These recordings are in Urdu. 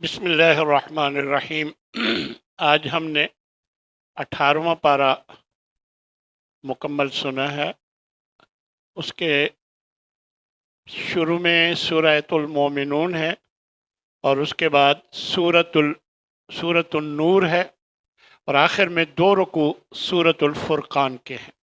بسم اللہ الرحمن الرحیم۔ آج ہم نے 18واں پارہ مکمل سنا ہے۔ اس کے شروع میں سورۃ المومنون ہے اور اس کے بعد سورۃ النور ہے اور آخر میں 2 رکوع سورۃ الفرقان کے ہیں۔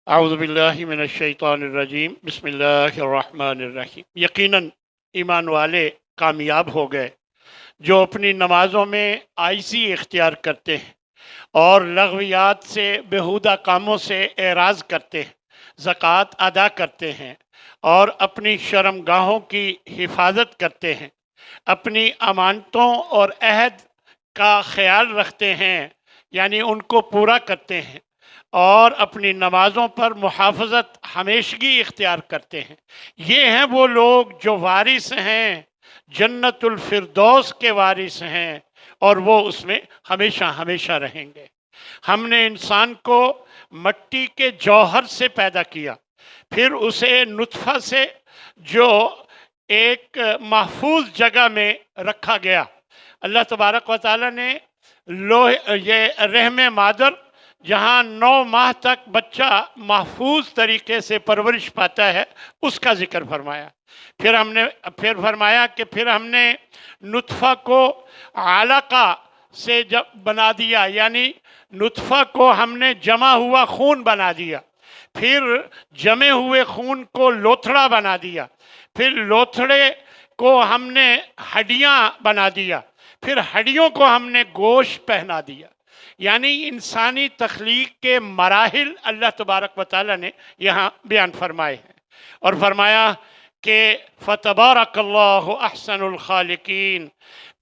اعوذ باللہ من الشیطان الرجیم، بسم اللہ الرحمن الرحیم۔ یقیناً ایمان والے کامیاب ہو گئے جو اپنی نمازوں میں عاجزی اختیار کرتے ہیں اور لغویات سے، بیہودہ کاموں سے اعراض کرتے ہیں، زکوٰۃ ادا کرتے ہیں اور اپنی شرمگاہوں کی حفاظت کرتے ہیں، اپنی امانتوں اور عہد کا خیال رکھتے ہیں، یعنی ان کو پورا کرتے ہیں اور اپنی نمازوں پر محافظت ہمیشگی اختیار کرتے ہیں۔ یہ ہیں وہ لوگ جو وارث ہیں، جنت الفردوس کے وارث ہیں اور وہ اس میں ہمیشہ ہمیشہ رہیں گے۔ ہم نے انسان کو مٹی کے جوہر سے پیدا کیا، پھر اسے نطفہ سے جو ایک محفوظ جگہ میں رکھا گیا۔ اللہ تبارک و تعالی نے یہ رحم مادر جہاں 9 ماہ تک بچہ محفوظ طریقے سے پرورش پاتا ہے، اس کا ذکر فرمایا۔ پھر فرمایا کہ پھر ہم نے نطفہ کو علقہ سے بنا دیا، یعنی نطفہ کو ہم نے جمع ہوا خون بنا دیا، پھر جمے ہوئے خون کو لوتھڑا بنا دیا، پھر لوتھڑے کو ہم نے ہڈیاں بنا دیا، پھر ہڈیوں کو ہم نے گوشت پہنا دیا۔ یعنی انسانی تخلیق کے مراحل اللہ تبارک و تعالی نے یہاں بیان فرمائے ہیں اور فرمایا کہ فَتَبَارَكَ اللَّهُ أَحْسَنُ الْخَالِقِينَ،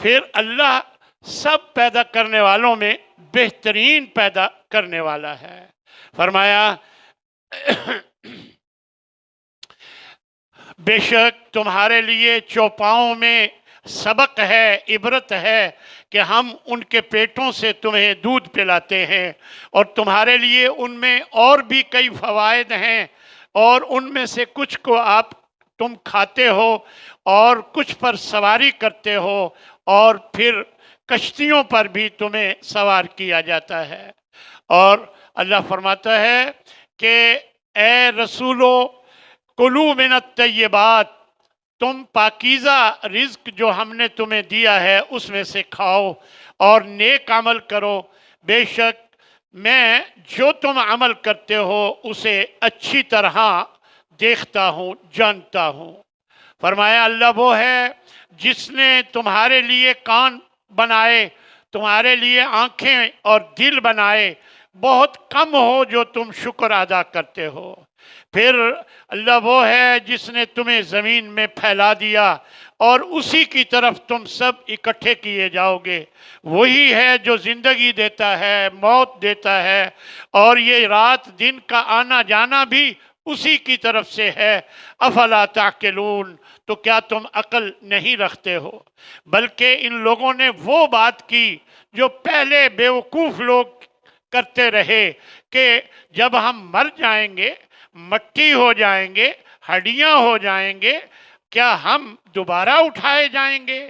پھر اللہ سب پیدا کرنے والوں میں بہترین پیدا کرنے والا ہے۔ فرمایا بے شک تمہارے لیے چوپاؤں میں سبق ہے، عبرت ہے کہ ہم ان کے پیٹوں سے تمہیں دودھ پلاتے ہیں اور تمہارے لیے ان میں اور بھی کئی فوائد ہیں، اور ان میں سے کچھ کو تم کھاتے ہو اور کچھ پر سواری کرتے ہو، اور پھر کشتیوں پر بھی تمہیں سوار کیا جاتا ہے۔ اور اللہ فرماتا ہے کہ اے رسولو کلوا من الطیبات، تم پاکیزہ رزق جو ہم نے تمہیں دیا ہے اس میں سے کھاؤ اور نیک عمل کرو، بے شک میں جو تم عمل کرتے ہو اسے اچھی طرح دیکھتا ہوں، جانتا ہوں۔ فرمایا اللہ وہ ہے جس نے تمہارے لیے کان بنائے، تمہارے لیے آنکھیں اور دل بنائے، بہت کم ہو جو تم شکر ادا کرتے ہو۔ پھر اللہ وہ ہے جس نے تمہیں زمین میں پھیلا دیا اور اسی کی طرف تم سب اکٹھے کیے جاؤ گے۔ وہی ہے جو زندگی دیتا ہے، موت دیتا ہے، اور یہ رات دن کا آنا جانا بھی اسی کی طرف سے ہے۔ افلا تعقلون، تو کیا تم عقل نہیں رکھتے ہو؟ بلکہ ان لوگوں نے وہ بات کی جو پہلے بیوقوف لوگ کرتے رہے کہ جب ہم مر جائیں گے، مٹی ہو جائیں گے، ہڈیاں ہو جائیں گے، کیا ہم دوبارہ اٹھائے جائیں گے؟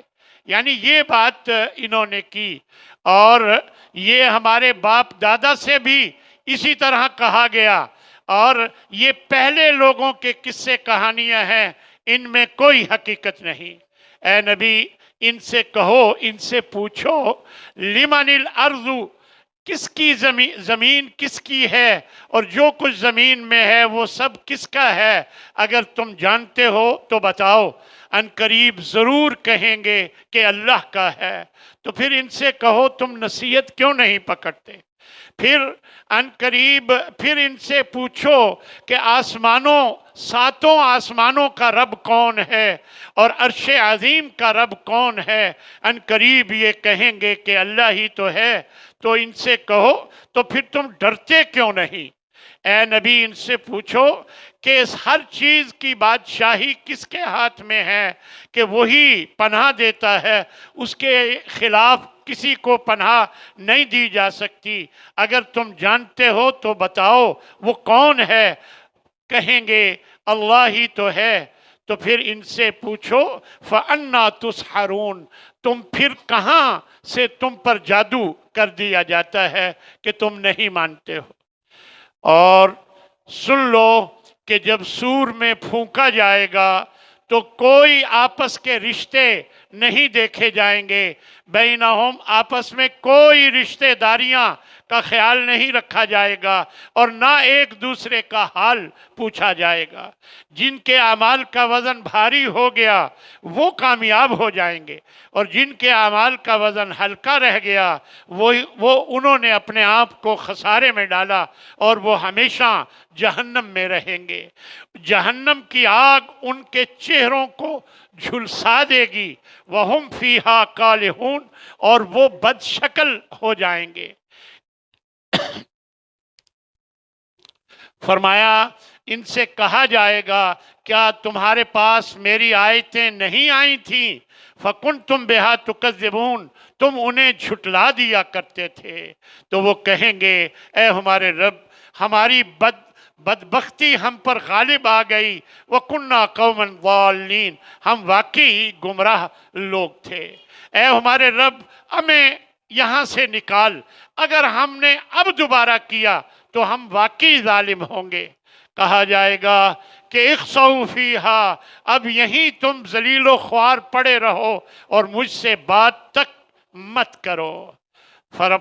یعنی یہ بات انہوں نے کی، اور یہ ہمارے باپ دادا سے بھی اسی طرح کہا گیا، اور یہ پہلے لوگوں کے قصے کہانیاں ہیں، ان میں کوئی حقیقت نہیں۔ اے نبی ان سے کہو، ان سے پوچھو، لمن الارض، کس کی زمین کس کی ہے، اور جو کچھ زمین میں ہے وہ سب کس کا ہے؟ اگر تم جانتے ہو تو بتاؤ، ان قریب ضرور کہیں گے کہ اللہ کا ہے۔ تو پھر ان سے کہو تم نصیحت کیوں نہیں پکڑتے؟ پھر ان قریب پھر ان سے پوچھو کہ ساتوں آسمانوں کا رب کون ہے اور عرش عظیم کا رب کون ہے؟ ان قریب یہ کہیں گے کہ اللہ ہی تو ہے۔ تو ان سے کہو تو پھر تم ڈرتے کیوں نہیں؟ اے نبی ان سے پوچھو کہ اس ہر چیز کی بادشاہی کس کے ہاتھ میں ہے، کہ وہی پناہ دیتا ہے، اس کے خلاف کسی کو پناہ نہیں دی جا سکتی۔ اگر تم جانتے ہو تو بتاؤ وہ کون ہے؟ کہیں گے اللہ ہی تو ہے۔ تو پھر ان سے پوچھو فَأَنَّا تُسْحَرُونَ، تم پھر کہاں سے تم پر جادو کر دیا جاتا ہے کہ تم نہیں مانتے ہو۔ اور سن لو کہ جب سور میں پھونکا جائے گا تو کوئی آپس کے رشتے نہیں دیکھے جائیں گے، بینہم، آپس میں کوئی رشتے داریاں کا خیال نہیں رکھا جائے گا، اور نہ ایک دوسرے کا حال پوچھا جائے گا۔ جن کے اعمال کا وزن بھاری ہو گیا وہ کامیاب ہو جائیں گے، اور جن کے اعمال کا وزن ہلکا رہ گیا وہ انہوں نے اپنے آپ کو خسارے میں ڈالا اور وہ ہمیشہ جہنم میں رہیں گے۔ جہنم کی آگ ان کے چہروں کو جھلسا دے گی، وَهُمْ فِيهَا كَالِحُونَ، اور وہ بد شکل ہو جائیں گے۔ فرمایا ان سے کہا جائے گا کیا تمہارے پاس میری آیتیں نہیں آئی تھیں؟ فَكُنْتُمْ بِهَا تُكَذِّبُونَ، تم انہیں جھٹلا دیا کرتے تھے۔ تو وہ کہیں گے اے ہمارے رب، ہماری بدبختی ہم پر غالب آ گئی، وَكُنَّا قَوْمًا ضَالِّينَ، ہم واقعی گمراہ لوگ تھے۔ اے ہمارے رب، ہمیں یہاں سے نکال، اگر ہم نے اب دوبارہ کیا تو ہم واقعی ظالم ہوں گے۔ کہا جائے گا کہ اخسؤ فیہا، اب یہیں تم ذلیل و خوار پڑے رہو اور مجھ سے بات تک مت کرو۔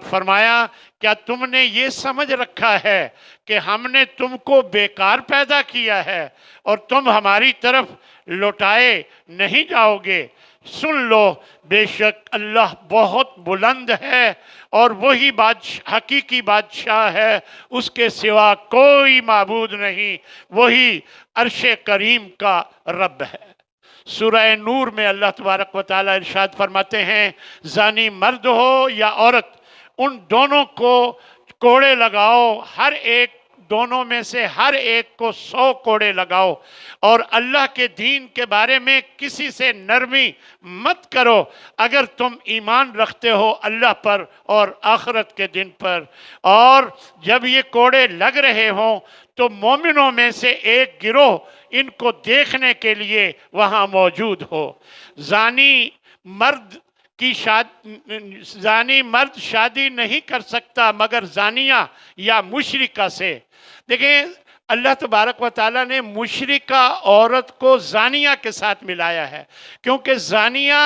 فرمایا کیا تم نے یہ سمجھ رکھا ہے کہ ہم نے تم کو بیکار پیدا کیا ہے اور تم ہماری طرف لوٹائے نہیں جاؤ گے؟ سن لو بے شک اللہ بہت بلند ہے اور وہی حقیقی بادشاہ ہے، اس کے سوا کوئی معبود نہیں، وہی عرش کریم کا رب ہے۔ سورہ نور میں اللہ تبارک و تعالیٰ ارشاد فرماتے ہیں زانی مرد ہو یا عورت، ان دونوں کو کوڑے لگاؤ، دونوں میں سے ہر ایک کو 100 کوڑے لگاؤ، اور اللہ کے دین کے بارے میں کسی سے نرمی مت کرو اگر تم ایمان رکھتے ہو اللہ پر اور آخرت کے دن پر۔ اور جب یہ کوڑے لگ رہے ہوں تو مومنوں میں سے ایک گروہ ان کو دیکھنے کے لیے وہاں موجود ہو۔ زانی مرد شادی نہیں کر سکتا مگر زانیہ یا مشرکہ سے۔ دیکھیں اللہ تبارک و تعالیٰ نے مشرکہ عورت کو زانیہ کے ساتھ ملایا ہے، کیونکہ زانیہ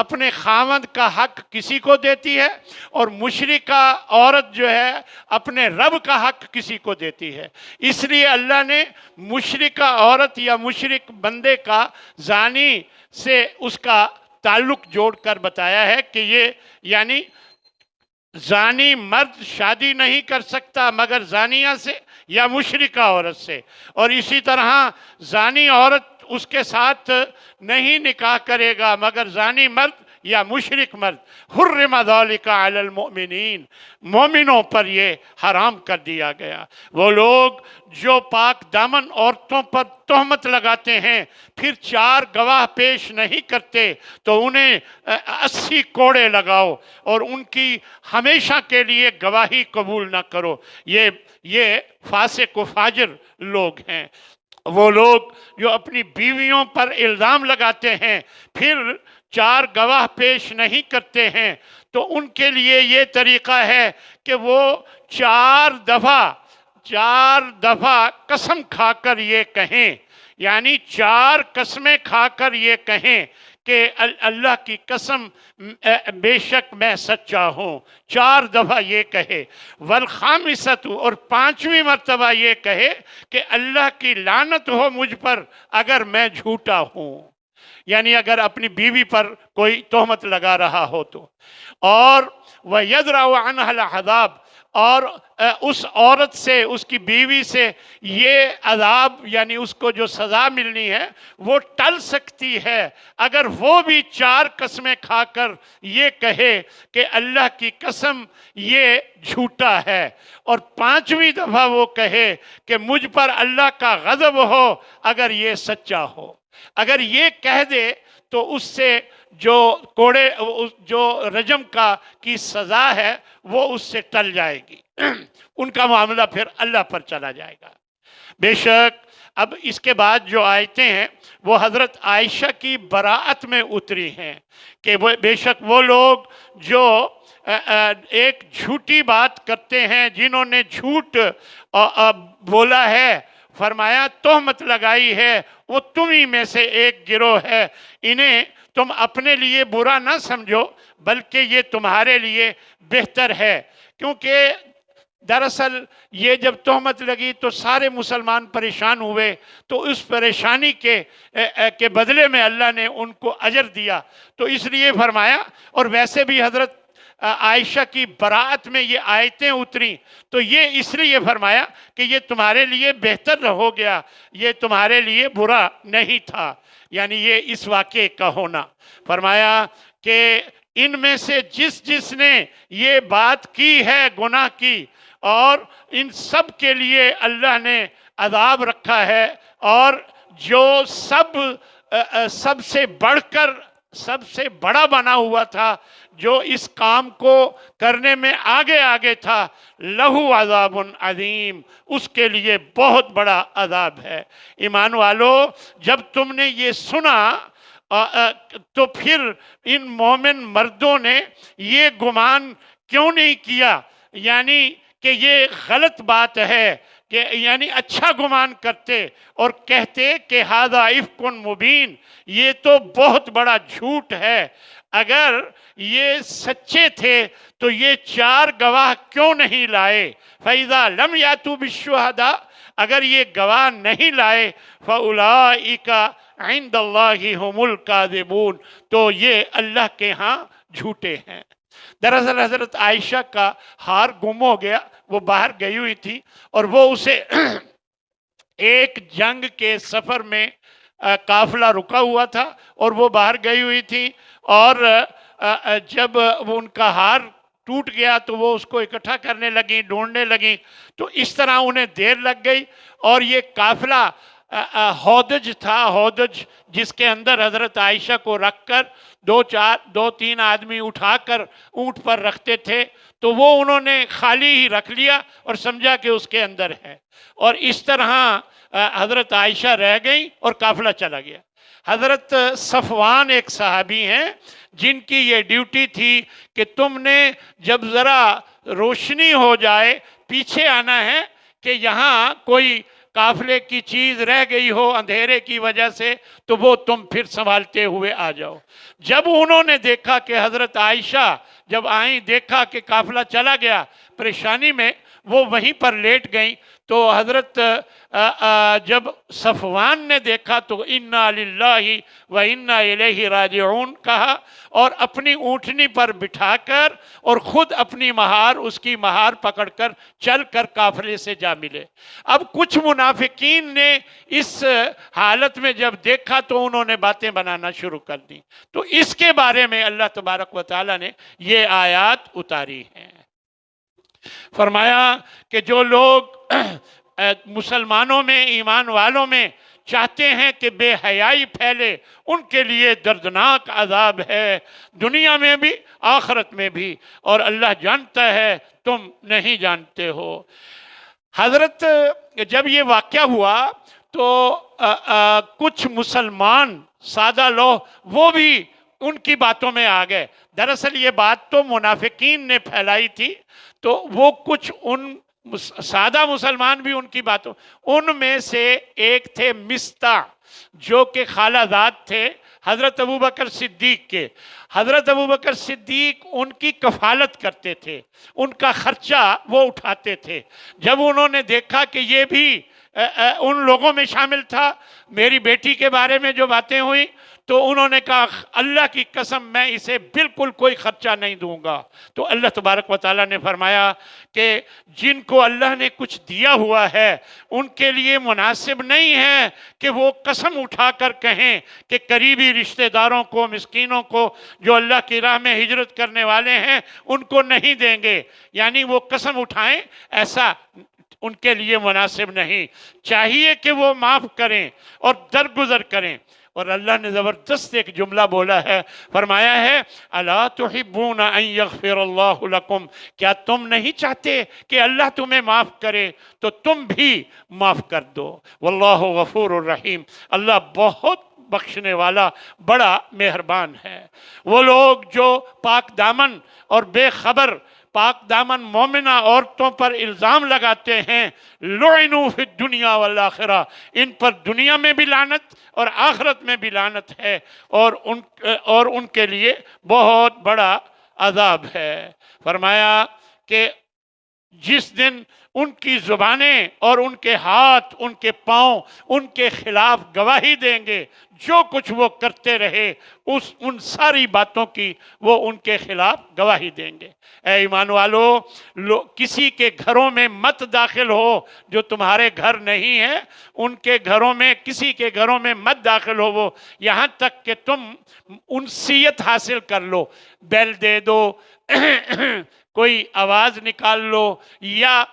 اپنے خاوند کا حق کسی کو دیتی ہے اور مشرکہ عورت جو ہے اپنے رب کا حق کسی کو دیتی ہے۔ اس لیے اللہ نے مشرکہ عورت یا مشرک بندے کا زانی سے اس کا تعلق جوڑ کر بتایا ہے کہ یہ یعنی زانی مرد شادی نہیں کر سکتا مگر زانیہ سے یا مشرکہ عورت سے، اور اسی طرح زانی عورت اس کے ساتھ نہیں نکاح کرے گا مگر زانی مرد یا مشرک مرد۔ حرم ذالک علی المؤمنین، مومنوں پر یہ حرام کر دیا گیا۔ وہ لوگ جو پاک دامن عورتوں پر تہمت لگاتے ہیں پھر 4 گواہ پیش نہیں کرتے تو انہیں 80 کوڑے لگاؤ اور ان کی ہمیشہ کے لیے گواہی قبول نہ کرو۔ یہ فاسق و فاجر لوگ ہیں۔ وہ لوگ جو اپنی بیویوں پر الزام لگاتے ہیں پھر 4 گواہ پیش نہیں کرتے ہیں تو ان کے لیے یہ طریقہ ہے کہ وہ 4 دفعہ قسم کھا کر یہ کہیں، یعنی 4 قسمیں کھا کر یہ کہیں کہ اللہ کی قسم بے شک میں سچا ہوں، 4 دفعہ یہ کہے۔ والخامسۃ، اور 5ویں مرتبہ یہ کہے کہ اللہ کی لعنت ہو مجھ پر اگر میں جھوٹا ہوں، یعنی اگر اپنی بیوی پر کوئی تہمت لگا رہا ہو تو۔ اور وَيَدْرَعُ عَنْهَا الْعَذَابَ، اور اس عورت سے، اس کی بیوی سے یہ عذاب یعنی اس کو جو سزا ملنی ہے وہ ٹل سکتی ہے اگر وہ بھی 4 قسمیں کھا کر یہ کہے کہ اللہ کی قسم یہ جھوٹا ہے، اور 5ویں دفعہ وہ کہے کہ مجھ پر اللہ کا غضب ہو اگر یہ سچا ہو۔ اگر یہ کہہ دے تو اس سے جو رجم کی سزا ہے وہ اس سے ٹل جائے گی، ان کا معاملہ پھر اللہ پر چلا جائے گا۔ بے شک اب اس کے بعد جو آیتیں ہیں وہ حضرت عائشہ کی براعت میں اتری ہیں کہ وہ بے شک وہ لوگ جو ایک جھوٹی بات کرتے ہیں، جنہوں نے جھوٹ بولا ہے، فرمایا تہمت لگائی ہے، وہ تمہیں میں سے ایک گروہ ہے، انہیں تم اپنے لیے برا نہ سمجھو بلکہ یہ تمہارے لیے بہتر ہے، کیونکہ دراصل یہ جب تہمت لگی تو سارے مسلمان پریشان ہوئے، تو اس پریشانی کے بدلے میں اللہ نے ان کو اجر دیا، تو اس لیے فرمایا. اور ویسے بھی حضرت عائشہ کی براعت میں یہ آیتیں اتری، تو یہ اس لیے فرمایا کہ یہ تمہارے لیے بہتر ہو گیا، یہ تمہارے لیے برا نہیں تھا، یعنی یہ اس واقعے کا ہونا. فرمایا کہ ان میں سے جس نے یہ بات کی ہے گناہ کی، اور ان سب کے لیے اللہ نے عذاب رکھا ہے، اور جو سب سے بڑھ کر سب سے بڑا بنا ہوا تھا، جو اس کام کو کرنے میں آگے تھا، لہو عذاب عظیم، اس کے لیے بہت بڑا عذاب ہے. ایمان والو، جب تم نے یہ سنا تو پھر ان مومن مردوں نے یہ گمان کیوں نہیں کیا، یعنی کہ یہ غلط بات ہے، کہ یعنی اچھا گمان کرتے اور کہتے کہ ھذا افک مبین، یہ تو بہت بڑا جھوٹ ہے. اگر یہ سچے تھے تو یہ 4 گواہ کیوں نہیں لائے؟ فَإِذَا لَمْ يَأْتُوا بِالشُّهَدَاءِ، اگر یہ گواہ نہیں لائے، فَأُولَٰئِكَ عِندَ اللَّهِ هُمُ الْكَاذِبُونَ، تو یہ اللہ کے ہاں جھوٹے ہیں. دراصل حضرت عائشہ کا ہار گم ہو گیا، وہ باہر گئی ہوئی تھی، اور وہ اسے ایک جنگ کے سفر میں قافلہ رکا ہوا تھا اور وہ باہر گئی ہوئی تھی، اور جب وہ ان کا ہار ٹوٹ گیا تو وہ اس کو اکٹھا کرنے لگیں، ڈھونڈنے لگیں، تو اس طرح انہیں دیر لگ گئی. اور یہ قافلہ ہودج تھا، ہودج جس کے اندر حضرت عائشہ کو رکھ کر 2-3 آدمی اٹھا کر اونٹ پر رکھتے تھے، تو وہ انہوں نے خالی ہی رکھ لیا اور سمجھا کہ اس کے اندر ہے، اور اس طرح حضرت عائشہ رہ گئی اور قافلہ چلا گیا. حضرت صفوان ایک صحابی ہیں جن کی یہ ڈیوٹی تھی کہ تم نے جب ذرا روشنی ہو جائے پیچھے آنا ہے، کہ یہاں کوئی قافلے کی چیز رہ گئی ہو اندھیرے کی وجہ سے، تو وہ تم پھر سنبھالتے ہوئے آ جاؤ. جب انہوں نے دیکھا کہ حضرت عائشہ جب آئیں، دیکھا کہ قافلہ چلا گیا، پریشانی میں وہ وہیں پر لیٹ گئیں، تو حضرت جب صفوان نے دیکھا تو انا للہ و انا الیہ راجعون کہا، اور اپنی اونٹنی پر بٹھا کر اور خود اپنی مہار، اس کی مہار پکڑ کر چل کر قافلے سے جا ملے. اب کچھ منافقین نے اس حالت میں جب دیکھا تو انہوں نے باتیں بنانا شروع کر دی، تو اس کے بارے میں اللہ تبارک و تعالی نے یہ آیات اتاری ہیں. فرمایا کہ جو لوگ مسلمانوں میں، ایمان والوں میں چاہتے ہیں کہ بے حیائی پھیلے، ان کے لیے دردناک عذاب ہے، دنیا میں بھی آخرت میں بھی، اور اللہ جانتا ہے تم نہیں جانتے ہو. حضرت جب یہ واقعہ ہوا تو کچھ مسلمان سادہ لوگ وہ بھی ان کی باتوں میں آ گئے. دراصل یہ بات تو منافقین نے پھیلائی تھی، تو وہ کچھ ان سادہ مسلمان بھی ان کی باتوں، ان میں سے ایک تھے مستع، جو کہ خالہ زاد تھے حضرت ابوبکر صدیق کے. حضرت ابوبکر صدیق ان کی کفالت کرتے تھے، ان کا خرچہ وہ اٹھاتے تھے. جب انہوں نے دیکھا کہ یہ بھی ان لوگوں میں شامل تھا، میری بیٹی کے بارے میں جو باتیں ہوئیں، تو انہوں نے کہا اللہ کی قسم میں اسے بالکل کوئی خرچہ نہیں دوں گا. تو اللہ تبارک و تعالیٰ نے فرمایا کہ جن کو اللہ نے کچھ دیا ہوا ہے ان کے لیے مناسب نہیں ہے کہ وہ قسم اٹھا کر کہیں کہ قریبی رشتہ داروں کو، مسکینوں کو، جو اللہ کی راہ میں ہجرت کرنے والے ہیں، ان کو نہیں دیں گے. یعنی وہ قسم اٹھائیں، ایسا ان کے لیے مناسب نہیں، چاہیے کہ وہ معاف کریں اور درگزر کریں۔ اور اللہ نے زبردست ایک جملہ بولا ہے، فرمایا ہے الا تحبون ان یغفر اللہ لکم، کیا تم نہیں چاہتے کہ اللہ تمہیں معاف کرے تو تم بھی معاف کر دو۔ واللہ غفور الرحیم، اللہ بہت بخشنے والا بڑا مہربان ہے۔ وہ لوگ جو پاک دامن اور بے خبر پاک دامن مومنہ عورتوں پر الزام لگاتے ہیں، لعنوا فی الدنیا والآخرہ، ان پر دنیا میں بھی لعنت اور آخرت میں بھی لعنت ہے، اور ان کے لیے بہت بڑا عذاب ہے۔ فرمایا کہ جس دن ان کی زبانیں اور ان کے ہاتھ، ان کے پاؤں ان کے خلاف گواہی دیں گے، جو کچھ وہ کرتے رہے ان ساری باتوں کی وہ ان کے خلاف گواہی دیں گے۔ اے ایمان والو، کسی کے گھروں میں مت داخل ہو جو تمہارے گھر نہیں ہے، ان کے گھروں میں، کسی کے گھروں میں مت داخل ہو وہ، یہاں تک کہ تم انسیت حاصل کر لو، بیل دے دو، کوئی آواز نکال لو، یا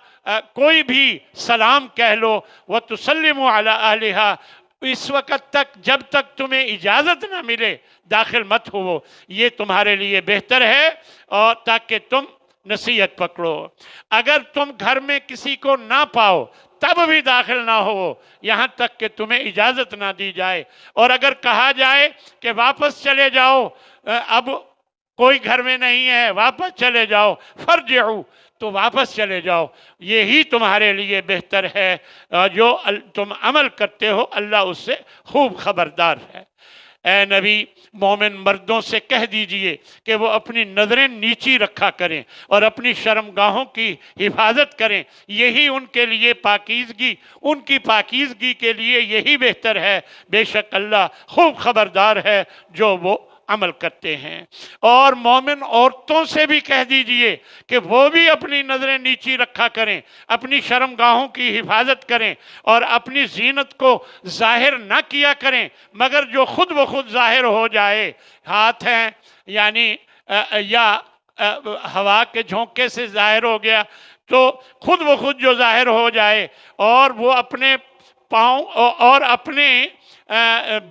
کوئی بھی سلام کہہ لو، وَتُسَلِّمُ عَلَىٰ أَهْلِهَا، اس وقت تک جب تک تمہیں اجازت نہ ملے داخل مت ہو، یہ تمہارے لیے بہتر ہے، اور تاکہ تم نصیحت پکڑو۔ اگر تم گھر میں کسی کو نہ پاؤ تب بھی داخل نہ ہو یہاں تک کہ تمہیں اجازت نہ دی جائے، اور اگر کہا جائے کہ واپس چلے جاؤ، اب کوئی گھر میں نہیں ہے، واپس چلے جاؤ، فرجعوا، تو واپس چلے جاؤ، یہی تمہارے لیے بہتر ہے، جو تم عمل کرتے ہو اللہ اس سے خوب خبردار ہے۔ اے نبی، مومن مردوں سے کہہ دیجئے کہ وہ اپنی نظریں نیچی رکھا کریں اور اپنی شرمگاہوں کی حفاظت کریں، یہی ان کے لیے پاکیزگی، ان کی پاکیزگی کے لیے یہی بہتر ہے، بے شک اللہ خوب خبردار ہے جو وہ عمل کرتے ہیں۔ اور مومن عورتوں سے بھی کہہ دیجئے کہ وہ بھی اپنی نظریں نیچی رکھا کریں، اپنی شرمگاہوں کی حفاظت کریں، اور اپنی زینت کو ظاہر نہ کیا کریں مگر جو خود بخود ظاہر ہو جائے، ہاتھ ہیں یعنی یا ہوا کے جھونکے سے ظاہر ہو گیا تو خود بخود جو ظاہر ہو جائے، اور وہ اپنے پاؤں اور اپنے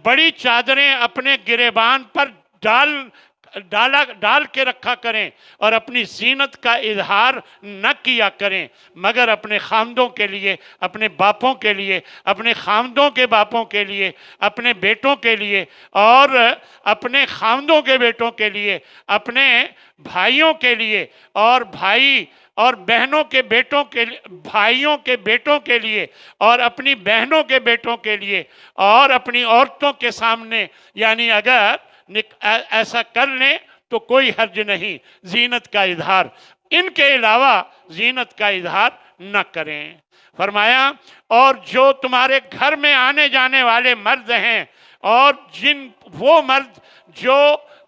بڑی چادریں اپنے گریبان پر ڈال کے رکھا کریں، اور اپنی زینت کا اظہار نہ کیا کریں مگر اپنے خامدوں کے لیے، اپنے باپوں کے لیے، اپنے خامدوں کے باپوں کے لیے، اپنے بیٹوں کے لیے، اور اپنے خامدوں کے بیٹوں کے لیے، اپنے بھائیوں کے لیے، اور بھائی اور بہنوں کے بیٹوں کے لیے، بھائیوں کے بیٹوں کے لیے، اور اپنی بہنوں کے بیٹوں کے لیے، اور اپنی عورتوں کے سامنے، یعنی اگر ایسا کر لیں تو کوئی حرج نہیں، زینت کا اظہار، ان کے علاوہ زینت کا اظہار نہ کریں۔ فرمایا اور جو تمہارے گھر میں آنے جانے والے مرد ہیں، اور وہ مرد جو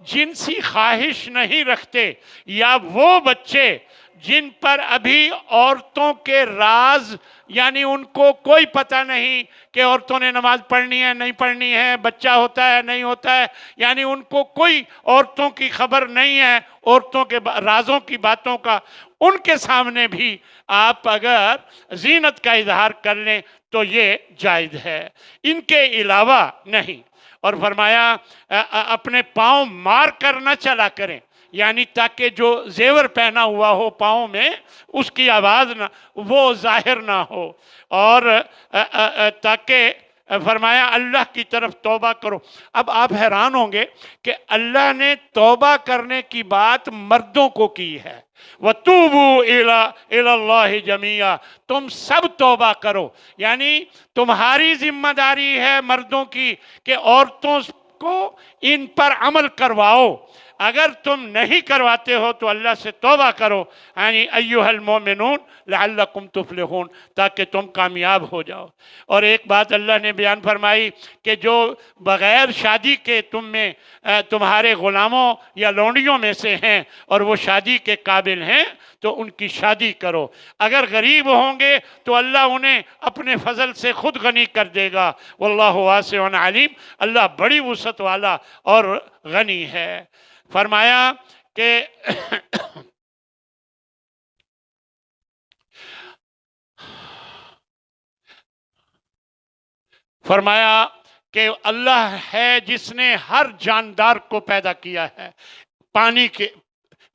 جنسی خواہش نہیں رکھتے، یا وہ بچے جن پر ابھی عورتوں کے راز، یعنی ان کو کوئی پتہ نہیں کہ عورتوں نے نماز پڑھنی ہے نہیں پڑھنی ہے، بچہ ہوتا ہے نہیں ہوتا ہے، یعنی ان کو کوئی عورتوں کی خبر نہیں ہے، عورتوں کے رازوں کی باتوں کا، ان کے سامنے بھی آپ اگر زینت کا اظہار کر لیں تو یہ جائز ہے، ان کے علاوہ نہیں۔ اور فرمایا اپنے پاؤں مار کر نہ چلا کریں، یعنی تاکہ جو زیور پہنا ہوا ہو پاؤں میں اس کی آواز نہ، وہ ظاہر نہ ہو، اور تاکہ فرمایا اللہ کی طرف توبہ کرو۔ اب آپ حیران ہوں گے کہ اللہ نے توبہ کرنے کی بات مردوں کو کی ہے، وَتُوبُوا إِلَى اللَّهِ جَمِيعًا، تم سب توبہ کرو، یعنی تمہاری ذمہ داری ہے مردوں کی کہ عورتوں کو ان پر عمل کرواؤ، اگر تم نہیں کرواتے ہو تو اللہ سے توبہ کرو، یعنی ایھا المؤمنون لعلکم تفلحون، تاکہ تم کامیاب ہو جاؤ۔ اور ایک بات اللہ نے بیان فرمائی کہ جو بغیر شادی کے تم میں تمہارے غلاموں یا لونڈیوں میں سے ہیں اور وہ شادی کے قابل ہیں تو ان کی شادی کرو، اگر غریب ہوں گے تو اللہ انہیں اپنے فضل سے خود غنی کر دے گا، واللہ واسع علیم، اللہ بڑی وسعت والا اور غنی ہے۔ فرمایا کہ فرمایا کہ اللہ ہے جس نے ہر جاندار کو پیدا کیا ہے پانی کے،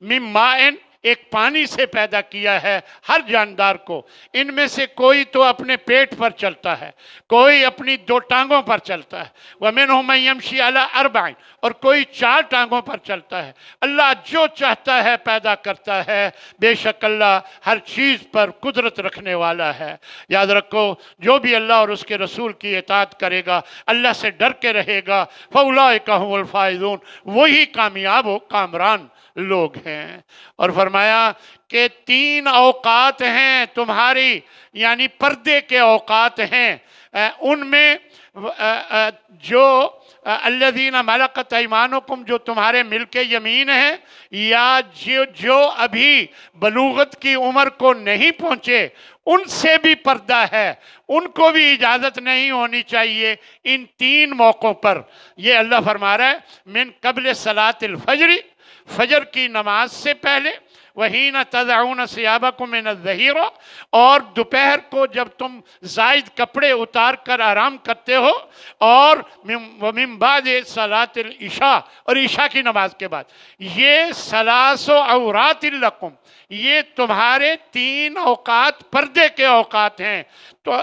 من مائن، ایک پانی سے پیدا کیا ہے ہر جاندار کو۔ ان میں سے کوئی تو اپنے پیٹ پر چلتا ہے، کوئی اپنی دو ٹانگوں پر چلتا ہے، وَمِنْهُم مَن يَمْشِي عَلَىٰ أَرْبَعٍ، اور کوئی 4 ٹانگوں پر چلتا ہے۔ اللہ جو چاہتا ہے پیدا کرتا ہے، بے شک اللہ ہر چیز پر قدرت رکھنے والا ہے۔ یاد رکھو، جو بھی اللہ اور اس کے رسول کی اطاعت کرے گا، اللہ سے ڈر کے رہے گا، فَأُولَٰئِكَ هُمُ الْفَائِزُونَ، وہی کامیاب و کامران لوگ ہیں۔ اور فرمایا کہ 3 اوقات ہیں تمہاری، یعنی پردے کے اوقات ہیں، ان میں جو الذین ملکت ایمانکم، جو تمہارے ملک یمین ہیں، یا جو ابھی بلوغت کی عمر کو نہیں پہنچے، ان سے بھی پردہ ہے، ان کو بھی اجازت نہیں ہونی چاہیے ان 3 موقعوں پر۔ یہ اللہ فرما رہا ہے من قبل صلاۃ الفجر، فجر کی نماز سے پہلے، وَحِينَ تَضَعُونَ ثِيَابَكُم مِّنَ الظَّهِيرَةِ، اور دوپہر کو جب تم زائد کپڑے اتار کر آرام کرتے ہو، اور وَمِن بَعْدِ صَلَاةِ العشاء، اور عشاء کی نماز کے بعد۔ یہ ثلاث عورات لکم، یہ تمہارے 3 اوقات پردے کے اوقات ہیں۔ تو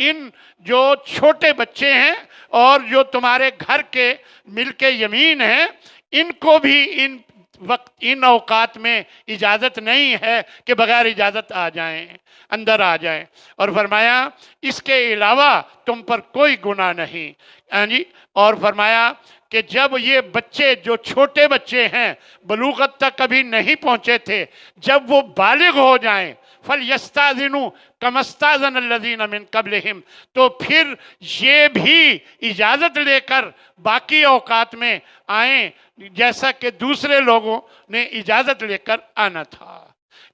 ان جو چھوٹے بچے ہیں اور جو تمہارے گھر کے ملک یمین ہیں، ان کو بھی ان اوقات میں اجازت نہیں ہے کہ بغیر اجازت آ جائیں، اندر آ جائیں۔ اور فرمایا اس کے علاوہ تم پر کوئی گناہ نہیں، جی۔ اور فرمایا کہ جب یہ بچے، جو چھوٹے بچے ہیں، بلوغت تک کبھی نہیں پہنچے تھے، جب وہ بالغ ہو جائیں، فَلْيَسْتَأْذِنُوا كَمَا اسْتَأْذَنَ الَّذِينَ مِن قَبْلِهِمْ، تو پھر یہ بھی اجازت لے کر باقی اوقات میں آئیں جیسا کہ دوسرے لوگوں نے اجازت لے کر آنا تھا۔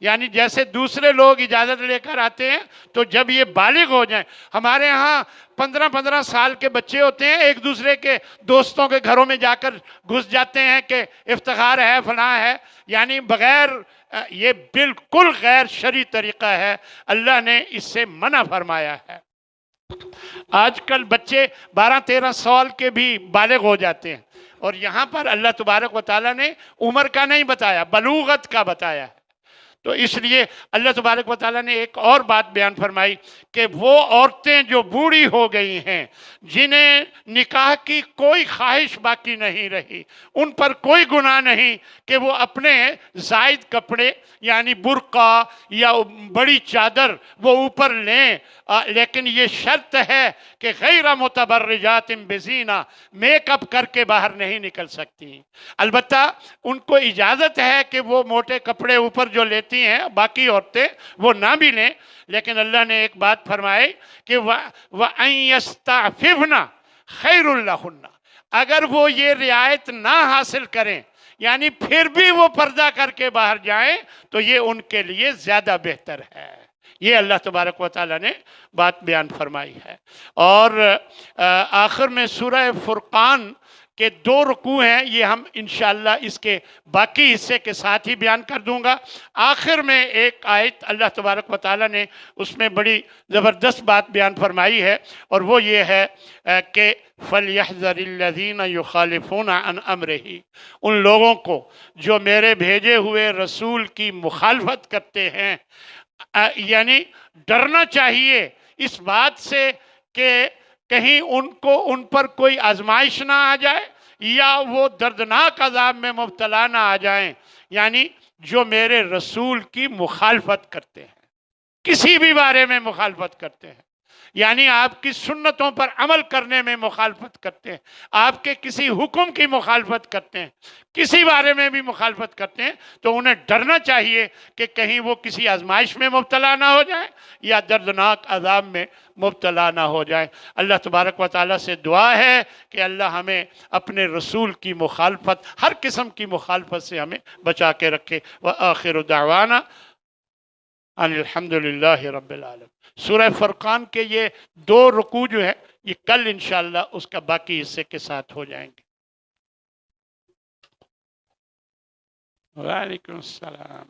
یعنی جیسے دوسرے لوگ اجازت لے کر آتے ہیں، تو جب یہ بالغ ہو جائیں، ہمارے ہاں 15 سال کے بچے ہوتے ہیں، ایک دوسرے کے دوستوں کے گھروں میں جا کر گھس جاتے ہیں کہ افتخار ہے، فلاں ہے، یعنی بغیر، یہ بالکل غیر شرعی طریقہ ہے، اللہ نے اس سے منع فرمایا ہے۔ آج کل بچے 12-13 سال کے بھی بالغ ہو جاتے ہیں، اور یہاں پر اللہ تبارک و تعالیٰ نے عمر کا نہیں بتایا، بلوغت کا بتایا ہے۔ تو اس لیے اللہ تبارک و تعالیٰ نے ایک اور بات بیان فرمائی کہ وہ عورتیں جو بوڑھی ہو گئی ہیں، جنہیں نکاح کی کوئی خواہش باقی نہیں رہی، ان پر کوئی گناہ نہیں کہ وہ اپنے زائد کپڑے یعنی برقع یا بڑی چادر وہ اوپر لیں، لیکن یہ شرط ہے کہ غیر متبرجات بزینہ، میک اپ کر کے باہر نہیں نکل سکتی۔ البتہ ان کو اجازت ہے کہ وہ موٹے کپڑے اوپر جو لیتی ہیں، باقی عورتیں وہ نہ بھی لیں، لیکن اللہ نے ایک بات فرمائی کہ وَأَن يَسْتَعْفِفْنَ خَيْرٌ لَهُنَّ، اگر وہ یہ رعایت نہ حاصل کریں، یعنی پھر بھی وہ پردہ کر کے باہر جائیں، تو یہ ان کے لیے زیادہ بہتر ہے۔ یہ اللہ تبارک و تعالیٰ نے بات بیان فرمائی ہے۔ اور آخر میں سورہ فرقان کے 2 رکوع ہیں، یہ ہم انشاءاللہ اس کے باقی حصے کے ساتھ ہی بیان کر دوں گا۔ آخر میں ایک آیت اللہ تبارک و تعالیٰ نے اس میں بڑی زبردست بات بیان فرمائی ہے، اور وہ یہ ہے کہ فَلْيَحْذَرِ الَّذِينَ يُخَالِفُونَ عَنْ أَمْرِهِ، ان لوگوں کو جو میرے بھیجے ہوئے رسول کی مخالفت کرتے ہیں، یعنی ڈرنا چاہیے اس بات سے کہ کہیں ان پر کوئی آزمائش نہ آ جائے، یا وہ دردناک عذاب میں مبتلا نہ آ جائیں، یعنی جو میرے رسول کی مخالفت کرتے ہیں، کسی بھی بارے میں مخالفت کرتے ہیں، یعنی آپ کی سنتوں پر عمل کرنے میں مخالفت کرتے ہیں، آپ کے کسی حکم کی مخالفت کرتے ہیں، کسی بارے میں بھی مخالفت کرتے ہیں، تو انہیں ڈرنا چاہیے کہ کہیں وہ کسی آزمائش میں مبتلا نہ ہو جائیں یا دردناک عذاب میں مبتلا نہ ہو جائیں۔ اللہ تبارک و تعالیٰ سے دعا ہے کہ اللہ ہمیں اپنے رسول کی مخالفت، ہر قسم کی مخالفت سے ہمیں بچا کے رکھے۔ وآخر دعوانا ان الحمدللہ رب العالمین۔ سورہ فرقان کے یہ 2 رکوع جو ہیں، یہ کل انشاءاللہ اس کا باقی حصے کے ساتھ ہو جائیں گے۔ وعلیکم السلام۔